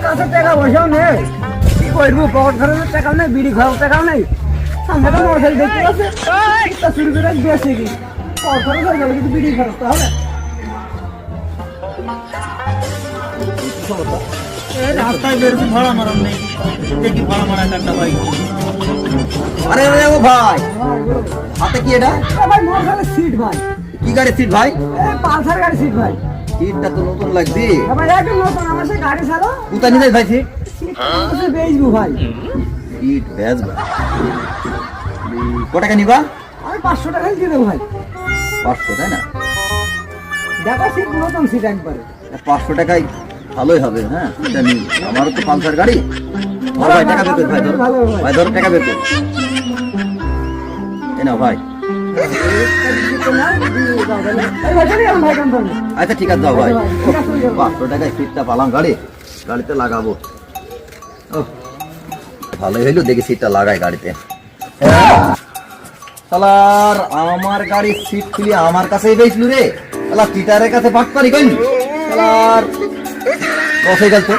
কাছে টাকা পয়সাও নেই, কি করবো? পকেট খরচের টাকাও নেই, বিড়ি খাওয়ার টাকাও নেই। সামনে তো মোটরসাইকেল দেখতে পাচ্ছে, তা শুরু করে দিয়েছে কি পকেট খরচ হয়ে যাবে, কিন্তু বিড়ি খরচ তো হবে। রাস্তায় বেরোতে ভাড়া মারার নেই, দেখি ভাড়া মারা কাটটা ভাই। আরে আরে ও ভাই, হাতে কি এটা? ভাই মোটরসাইকেলের সিট ভাই। কি গাড়ির সিট ভাই? পালসার গাড়ি সিট ভাই। সিটটা তো নতুন লাগছে। ভাই একদম নতুন, আমার সে গাড়ি ছাড়ো কোথায় নিয়ে যাই ভাই সিট? বেচবো ভাই। সিট বেচবা? ক টাকা নিবা? আমি 500 টাকাই দিয়ে দেবো ভাই। 500, তাই না? দেখো সিট নতুন সিট একবারে। 500 টাকায় ভালোই হবে। হ্যাঁ, এটা নিই। আমারও তো পালসার গাড়ি। ধর ভাই, টাকা বের কর ভাই, ধর ভাই, ধর টাকা বের কর। এই নাও ভাই। আচ্ছা ঠিক আছে, দাও ভাই। 500 টাকায় সিটটা পালাম গাড়িতে লাগাবো। ও ভালোই হইলো, দেখি সিটটা লাগাই গাড়িতে। শালার আমার গাড়ির সিট খুলি আমার কাছেই বেচলু রে। শালা টিটারের কাছে বাট পারি কইলি। শালার লস হয়ে গেল তো।